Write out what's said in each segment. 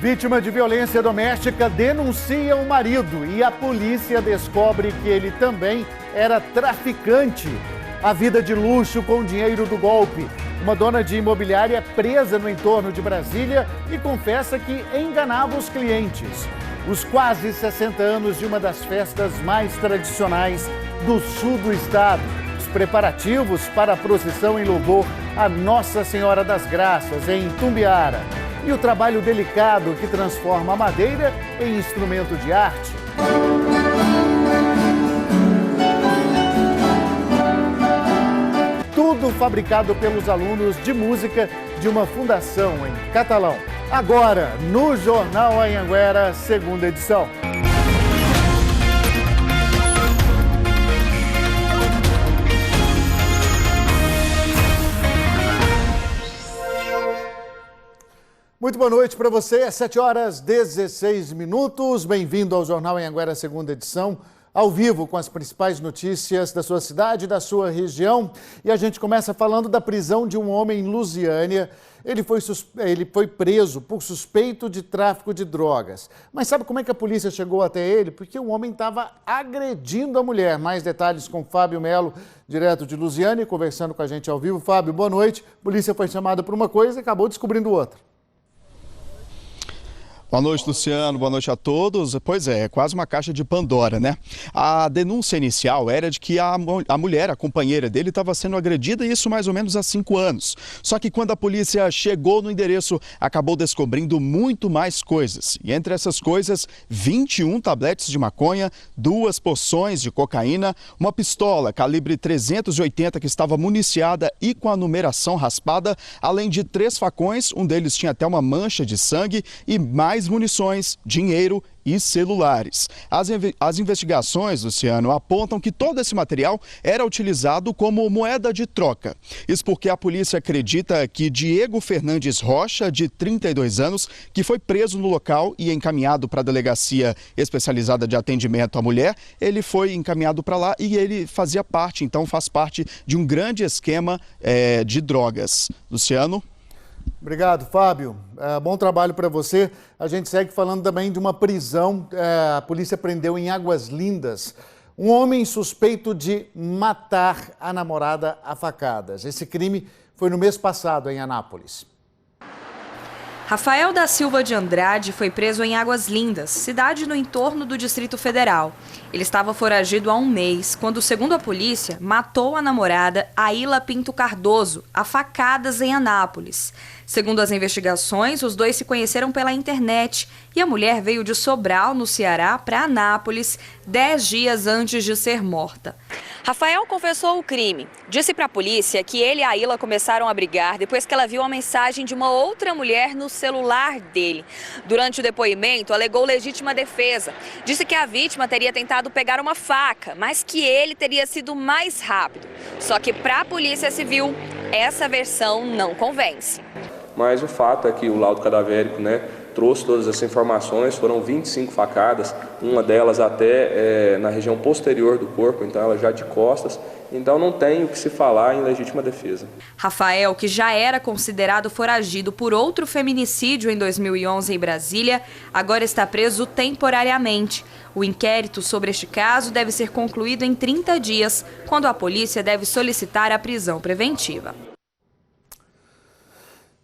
Vítima de violência doméstica denuncia o marido e a polícia descobre que ele também era traficante. A vida de luxo com dinheiro do golpe. Uma dona de imobiliária é presa no entorno de Brasília e confessa que enganava os clientes. Os quase 60 anos de uma das festas mais tradicionais do sul do estado. Os preparativos para a procissão em louvor a Nossa Senhora das Graças, em Itumbiara. E o trabalho delicado que transforma a madeira em instrumento de arte. Tudo fabricado pelos alunos de música de uma fundação em Catalão. Agora, no Jornal Anhanguera, segunda edição. Muito boa noite para você, é 7h16. Bem-vindo ao Jornal Anhanguera, segunda edição, ao vivo com as principais notícias da sua cidade, da sua região. E a gente começa falando da prisão de um homem em Lusiânia. Ele foi preso por suspeito de tráfico de drogas. Mas sabe como é que a polícia chegou até ele? Porque o homem estava agredindo a mulher. Mais detalhes com Fábio Melo, direto de Lusiânia, conversando com a gente ao vivo. Fábio, boa noite. A polícia foi chamada por uma coisa e acabou descobrindo outra. Boa noite, Luciano. Boa noite a todos. Pois é quase uma caixa de Pandora, né? A denúncia inicial era de que a mulher, a companheira dele, estava sendo agredida, e isso mais ou menos há 5 anos. Só que quando a polícia chegou no endereço, acabou descobrindo muito mais coisas. E entre essas coisas, 21 tabletes de maconha, 2 porções de cocaína, uma pistola calibre 380 que estava municiada e com a numeração raspada, além de 3 facões, um deles tinha até uma mancha de sangue, e mais munições, dinheiro e celulares. As investigações, Luciano, apontam que todo esse material era utilizado como moeda de troca. Isso porque a polícia acredita que Diego Fernandes Rocha, de 32 anos, que foi preso no local e encaminhado para a delegacia especializada de atendimento à mulher, ele foi encaminhado para lá e ele faz parte de um grande esquema de drogas. Luciano? Obrigado, Fábio. Bom trabalho para você. A gente segue falando também de uma prisão. A polícia prendeu em Águas Lindas um homem suspeito de matar a namorada a facadas. Esse crime foi no mês passado em Anápolis. Rafael da Silva de Andrade foi preso em Águas Lindas, cidade no entorno do Distrito Federal. Ele estava foragido há 1 mês, quando, segundo a polícia, matou a namorada Aila Pinto Cardoso a facadas em Anápolis. Segundo as investigações, os dois se conheceram pela internet e a mulher veio de Sobral, no Ceará, para Anápolis 10 dias antes de ser morta. Rafael confessou o crime. Disse para a polícia que ele e a Aila começaram a brigar depois que ela viu uma mensagem de uma outra mulher no celular dele. Durante o depoimento, alegou legítima defesa. Disse que a vítima teria tentado pegar uma faca, mas que ele teria sido mais rápido. Só que para a Polícia Civil, essa versão não convence. Mas o fato é que o laudo cadavérico, trouxe todas essas informações. Foram 25 facadas, uma delas até na região posterior do corpo, então ela já de costas. Então não tem o que se falar em legítima defesa. Rafael, que já era considerado foragido por outro feminicídio em 2011 em Brasília, agora está preso temporariamente. O inquérito sobre este caso deve ser concluído em 30 dias, quando a polícia deve solicitar a prisão preventiva.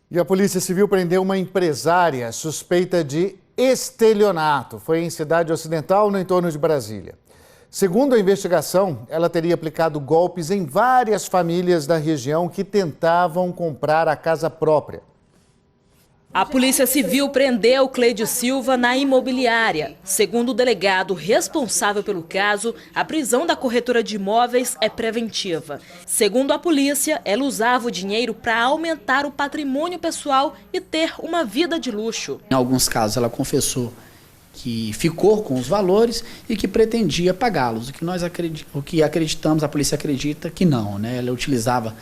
E a Polícia Civil prendeu uma empresária suspeita de estelionato. Foi em Cidade Ocidental, no entorno de Brasília. Segundo a investigação, ela teria aplicado golpes em várias famílias da região que tentavam comprar a casa própria. A Polícia Civil prendeu Cleide Silva na imobiliária. Segundo o delegado responsável pelo caso, a prisão da corretora de imóveis é preventiva. Segundo a polícia, ela usava o dinheiro para aumentar o patrimônio pessoal e ter uma vida de luxo. Em alguns casos, ela confessou que ficou com os valores e que pretendia pagá-los. O que acreditamos, a polícia acredita que não, Ela utilizava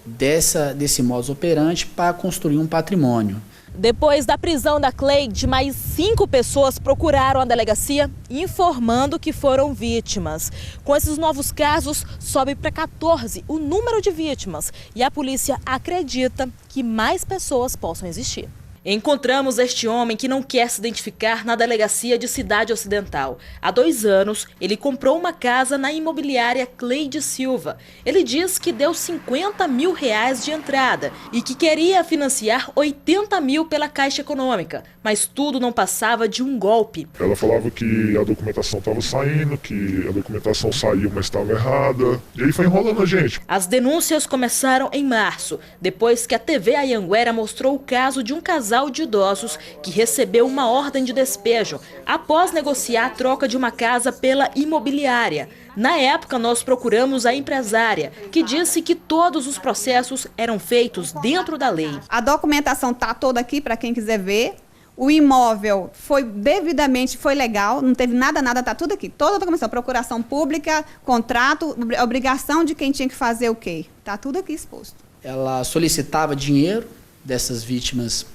desse modus operandi para construir um patrimônio. Depois da prisão da Cleide, mais 5 pessoas procuraram a delegacia informando que foram vítimas. Com esses novos casos, sobe para 14 o número de vítimas e a polícia acredita que mais pessoas possam existir. Encontramos este homem que não quer se identificar na delegacia de Cidade Ocidental. Há 2 anos, ele comprou uma casa na imobiliária Cleide Silva. Ele diz que deu R$50 mil de entrada e que queria financiar R$80 mil pela Caixa Econômica, mas tudo não passava de um golpe. Ela falava que a documentação estava saindo, que a documentação saiu, mas estava errada. E aí foi enrolando a gente. As denúncias começaram em março, depois que a TV Anhanguera mostrou o caso de um casal de idosos que recebeu uma ordem de despejo após negociar a troca de uma casa pela imobiliária. Na época, nós procuramos a empresária, que disse que todos os processos eram feitos dentro da lei. A documentação está toda aqui para quem quiser ver. O imóvel foi devidamente, foi legal, não teve nada, está tudo aqui. Toda a documentação, procuração pública, contrato, obrigação de quem tinha que fazer o quê. Está tudo aqui exposto. Ela solicitava dinheiro dessas vítimas,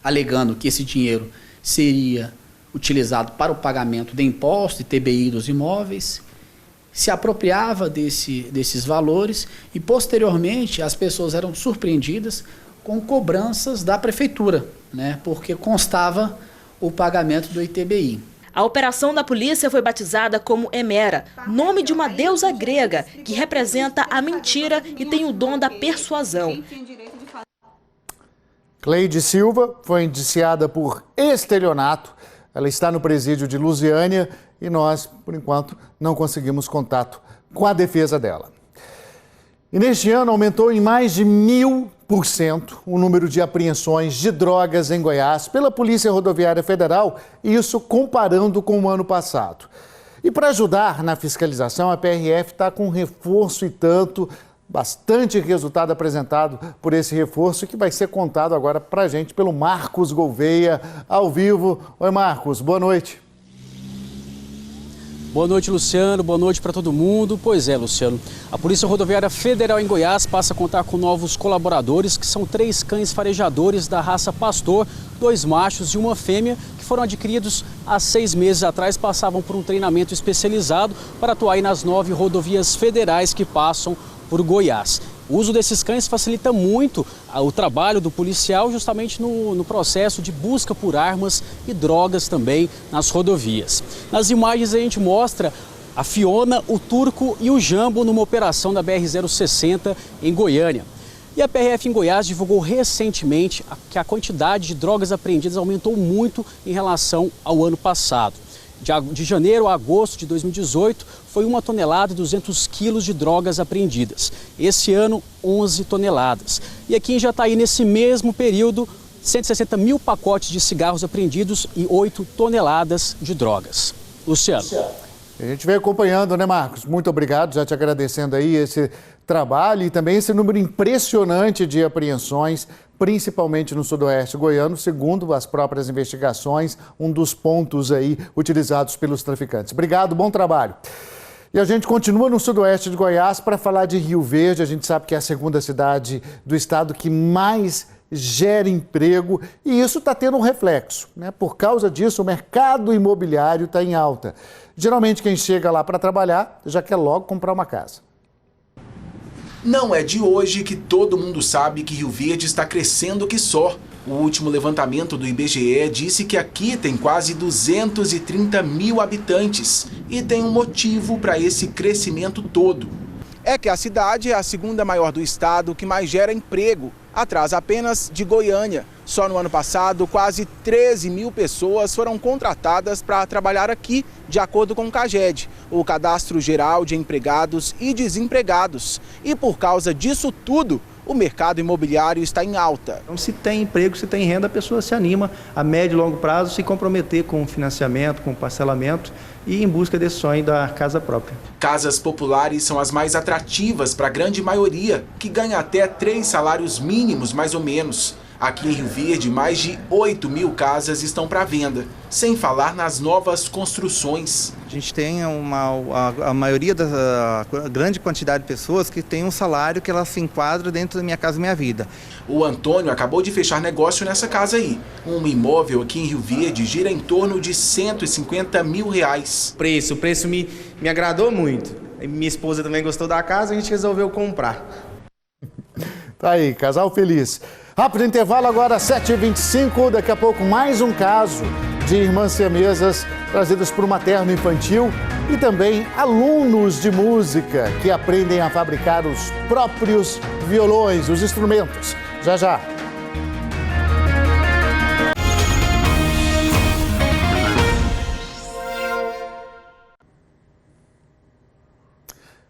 alegando que esse dinheiro seria utilizado para o pagamento de imposto e TBI dos imóveis, se apropriava desses valores e, posteriormente, as pessoas eram surpreendidas com cobranças da prefeitura, né, porque constava o pagamento do ITBI. A operação da polícia foi batizada como Hemera, nome de uma deusa grega que representa a mentira e tem o dom da persuasão. Cleide Silva foi indiciada por estelionato. Ela está no presídio de Lusiânia e nós, por enquanto, não conseguimos contato com a defesa dela. E neste ano aumentou em mais de 1000% o número de apreensões de drogas em Goiás pela Polícia Rodoviária Federal, isso comparando com o ano passado. E para ajudar na fiscalização, a PRF está com reforço e tanto. Bastante resultado apresentado por esse reforço que vai ser contado agora para a gente pelo Marcos Gouveia, ao vivo. Oi, Marcos, boa noite. Boa noite, Luciano. Boa noite para todo mundo. Pois é, Luciano. A Polícia Rodoviária Federal em Goiás passa a contar com novos colaboradores, que são 3 cães farejadores da raça Pastor, 2 machos e uma fêmea, que foram adquiridos há 6 meses atrás, passavam por um treinamento especializado para atuar aí nas 9 rodovias federais que passam por Goiás. O uso desses cães facilita muito o trabalho do policial justamente no processo de busca por armas e drogas também nas rodovias. Nas imagens a gente mostra a Fiona, o Turco e o Jambo numa operação da BR-060 em Goiânia. E a PRF em Goiás divulgou recentemente que a quantidade de drogas apreendidas aumentou muito em relação ao ano passado. De janeiro a agosto de 2018, foi 1 tonelada e 200 quilos de drogas apreendidas. Esse ano, 11 toneladas. E aqui em Jataí, nesse mesmo período, 160 mil pacotes de cigarros apreendidos e 8 toneladas de drogas. Luciano. A gente vem acompanhando, né, Marcos? Muito obrigado, já te agradecendo aí esse trabalho e também esse número impressionante de apreensões, principalmente no sudoeste goiano, segundo as próprias investigações, um dos pontos aí utilizados pelos traficantes. Obrigado, bom trabalho. E a gente continua no sudoeste de Goiás para falar de Rio Verde. A gente sabe que é a segunda cidade do estado que mais gera emprego e isso está tendo um reflexo, né? Por causa disso, o mercado imobiliário está em alta. Geralmente quem chega lá para trabalhar já quer logo comprar uma casa. Não é de hoje que todo mundo sabe que Rio Verde está crescendo que só. O último levantamento do IBGE disse que aqui tem quase 230 mil habitantes e tem um motivo para esse crescimento todo. É que a cidade é a segunda maior do estado que mais gera emprego, atrás apenas de Goiânia. Só no ano passado, quase 13 mil pessoas foram contratadas para trabalhar aqui, de acordo com o CAGED, o Cadastro Geral de Empregados e Desempregados. E por causa disso tudo, o mercado imobiliário está em alta. Então, se tem emprego, se tem renda, a pessoa se anima a médio e longo prazo se comprometer com financiamento, com parcelamento e em busca desse sonho da casa própria. Casas populares são as mais atrativas para a grande maioria, que ganha até 3 salários mínimos mais ou menos. Aqui em Rio Verde, mais de 8 mil casas estão para venda, sem falar nas novas construções. A gente tem a maioria da grande quantidade de pessoas que tem um salário que ela se enquadra dentro da Minha Casa Minha Vida. O Antônio acabou de fechar negócio nessa casa aí. Um imóvel aqui em Rio Verde gira em torno de R$150 mil. O preço me agradou muito. Minha esposa também gostou da casa, a gente resolveu comprar. Tá aí, casal feliz. Rápido intervalo agora, 7h25. Daqui a pouco mais um caso de irmãs siamesas trazidas por um materno infantil e também alunos de música que aprendem a fabricar os próprios violões, os instrumentos. Já, já.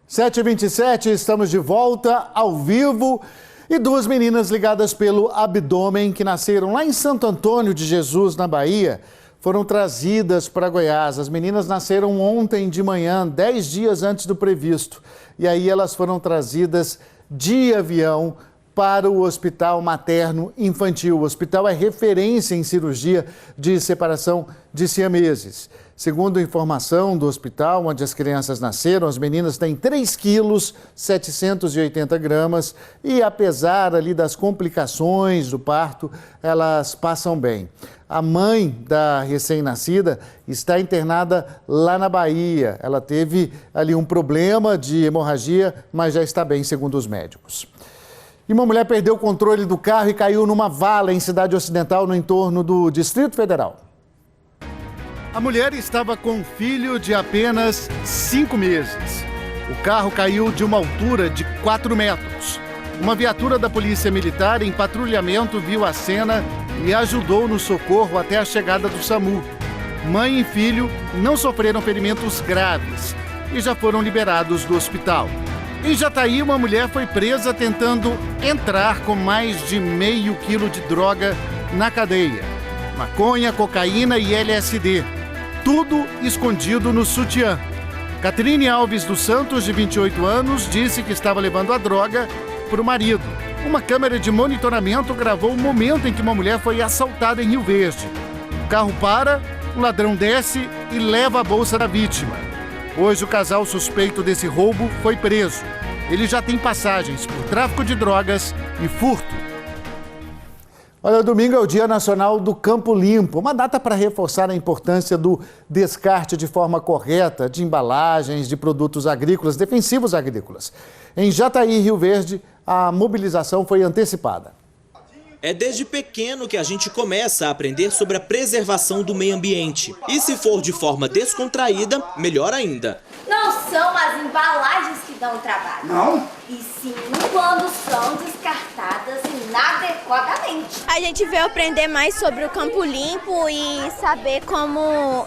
Sete e 27, estamos de volta ao vivo. E duas meninas ligadas pelo abdômen que nasceram lá em Santo Antônio de Jesus, na Bahia, foram trazidas para Goiás. As meninas nasceram ontem de manhã, 10 dias antes do previsto. E aí elas foram trazidas de avião para o Hospital Materno Infantil. O hospital é referência em cirurgia de separação de siameses. Segundo informação do hospital onde as crianças nasceram, as meninas têm 3 quilos, 780 gramas e apesar ali das complicações do parto, elas passam bem. A mãe da recém-nascida está internada lá na Bahia. Ela teve ali um problema de hemorragia, mas já está bem, segundo os médicos. E uma mulher perdeu o controle do carro e caiu numa vala em Cidade Ocidental, no entorno do Distrito Federal. A mulher estava com um filho de apenas 5 meses. O carro caiu de uma altura de 4 metros. Uma viatura da Polícia Militar em patrulhamento viu a cena e ajudou no socorro até a chegada do SAMU. Mãe e filho não sofreram ferimentos graves e já foram liberados do hospital. Em Jataí, uma mulher foi presa tentando entrar com mais de meio quilo de droga na cadeia. Maconha, cocaína e LSD. Tudo escondido no sutiã. Catrine Alves dos Santos, de 28 anos, disse que estava levando a droga para o marido. Uma câmera de monitoramento gravou o momento em que uma mulher foi assaltada em Rio Verde. O carro para, o ladrão desce e leva a bolsa da vítima. Hoje, o casal suspeito desse roubo foi preso. Ele já tem passagens por tráfico de drogas e furto. Olha, domingo é o Dia Nacional do Campo Limpo, uma data para reforçar a importância do descarte de forma correta de embalagens de produtos agrícolas, defensivos agrícolas. Em Jataí, Rio Verde, a mobilização foi antecipada. É desde pequeno que a gente começa a aprender sobre a preservação do meio ambiente. E se for de forma descontraída, melhor ainda. Não são as embalagens que dão trabalho. Não? E sim quando são descartadas inadequadamente. A gente veio aprender mais sobre o Campo Limpo e saber como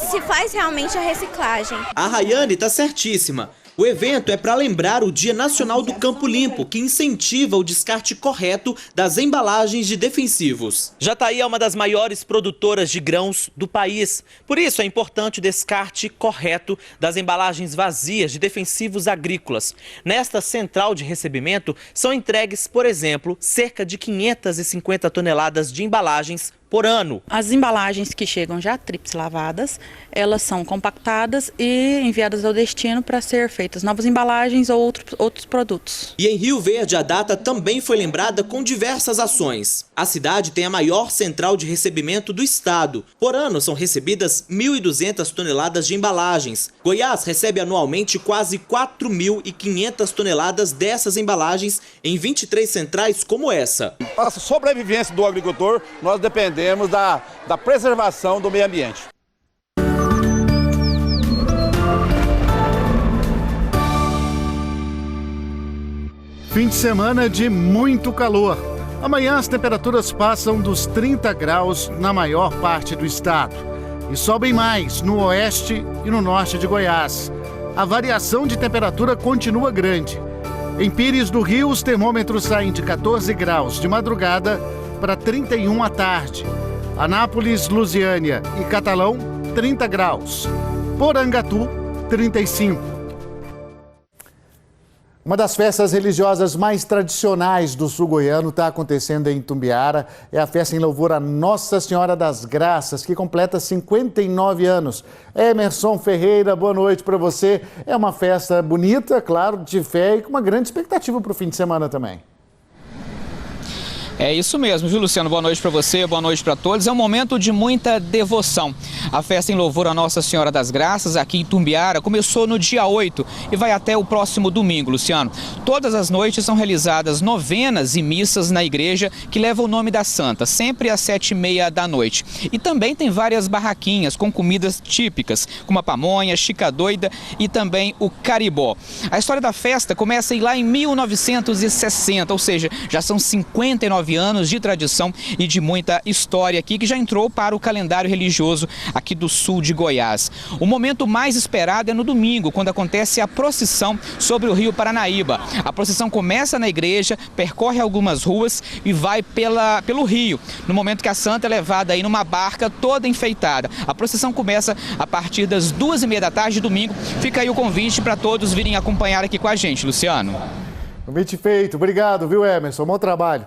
se faz realmente a reciclagem. A Rayane está certíssima. O evento é para lembrar o Dia Nacional do Campo Limpo, que incentiva o descarte correto das embalagens de defensivos. Jataí é uma das maiores produtoras de grãos do país. Por isso é importante o descarte correto das embalagens vazias de defensivos agrícolas. Nesta central de recebimento são entregues, por exemplo, cerca de 550 toneladas de embalagens por ano. As embalagens que chegam já tríplice lavadas, elas são compactadas e enviadas ao destino para ser feitas novas embalagens ou outros produtos. E em Rio Verde, a data também foi lembrada com diversas ações. A cidade tem a maior central de recebimento do estado. Por ano, são recebidas 1.200 toneladas de embalagens. Goiás recebe anualmente quase 4.500 toneladas dessas embalagens em 23 centrais como essa. Para a sobrevivência do agricultor, nós dependemos da preservação do meio ambiente. Fim de semana de muito calor. Amanhã as temperaturas passam dos 30 graus na maior parte do estado. E sobem mais no oeste e no norte de Goiás. A variação de temperatura continua grande. Em Pires do Rio, os termômetros saem de 14 graus de madrugada para 31 à tarde. Anápolis, Lusiânia e Catalão, 30 graus. Porangatu, 35. Uma das festas religiosas mais tradicionais do sul goiano está acontecendo em Itumbiara. É a festa em louvor a Nossa Senhora das Graças, que completa 59 anos. Emerson Ferreira, boa noite para você. É uma festa bonita, claro, de fé e com uma grande expectativa para o fim de semana também. É isso mesmo, viu, Luciano? Boa noite para você, boa noite para todos. É um momento de muita devoção. A festa em louvor a Nossa Senhora das Graças, aqui em Itumbiara, começou no dia 8 e vai até o próximo domingo, Luciano. Todas as noites são realizadas novenas e missas na igreja que levam o nome da Santa, sempre às 7h30 da noite. E também tem várias barraquinhas com comidas típicas, como a pamonha, chica doida e também o caribó. A história da festa começa lá em 1960, ou seja, já são 59 anos de tradição e de muita história aqui que já entrou para o calendário religioso aqui do sul de Goiás. O momento mais esperado é no domingo, quando acontece a procissão sobre o rio Paranaíba. A procissão começa na igreja, percorre algumas ruas e vai pelo rio, no momento que a Santa é levada aí numa barca toda enfeitada. A procissão começa a partir das 2h30 da tarde, domingo. Fica aí o convite para todos virem acompanhar aqui com a gente, Luciano. Convite feito. Obrigado, viu, Emerson? Bom trabalho.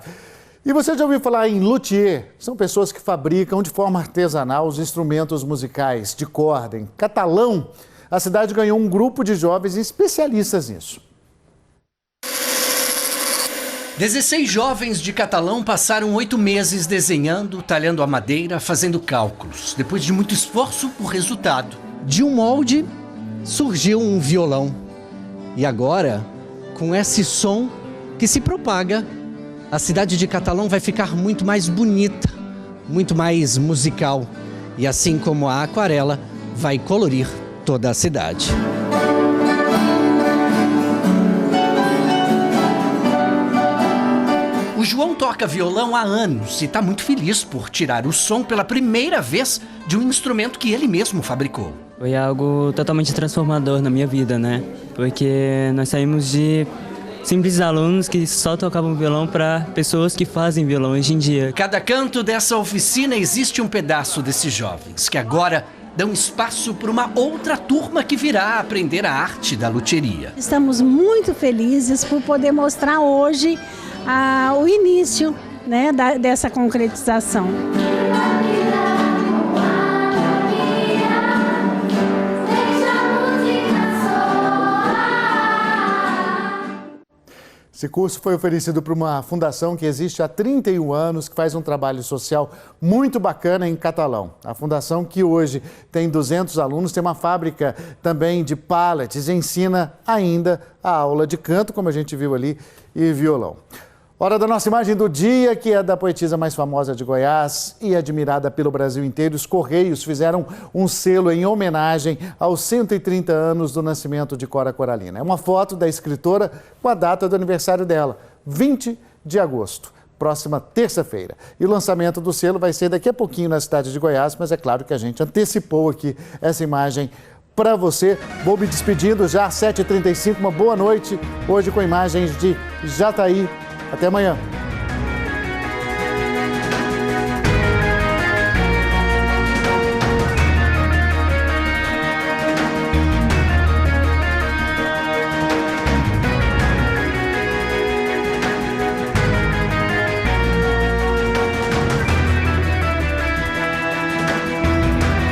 E você já ouviu falar em luthier? São pessoas que fabricam de forma artesanal os instrumentos musicais de corda. Em Catalão, a cidade ganhou um grupo de jovens especialistas nisso. 16 jovens de Catalão passaram 8 meses desenhando, talhando a madeira, fazendo cálculos. Depois de muito esforço, o resultado. De um molde surgiu um violão. E agora, com esse som que se propaga, a cidade de Catalão vai ficar muito mais bonita, muito mais musical. E assim como a aquarela, vai colorir toda a cidade. O João toca violão há anos e está muito feliz por tirar o som pela primeira vez de um instrumento que ele mesmo fabricou. Foi algo totalmente transformador na minha vida, né? Porque nós saímos de simples alunos que só tocavam violão para pessoas que fazem violão hoje em dia. Cada canto dessa oficina existe um pedaço desses jovens que agora dão espaço para uma outra turma que virá aprender a arte da luthieria. Estamos muito felizes por poder mostrar hoje o início, né, dessa concretização. Esse curso foi oferecido por uma fundação que existe há 31 anos, que faz um trabalho social muito bacana em Catalão. A fundação, que hoje tem 200 alunos, tem uma fábrica também de pallets e ensina ainda a aula de canto, como a gente viu ali, e violão. Hora da nossa imagem do dia, que é da poetisa mais famosa de Goiás e admirada pelo Brasil inteiro. Os Correios fizeram um selo em homenagem aos 130 anos do nascimento de Cora Coralina. É uma foto da escritora com a data do aniversário dela, 20 de agosto, próxima terça-feira. E o lançamento do selo vai ser daqui a pouquinho na cidade de Goiás, mas é claro que a gente antecipou aqui essa imagem para você. Vou me despedindo já às 7h35. Uma boa noite, hoje com imagens de Jataí. Até amanhã.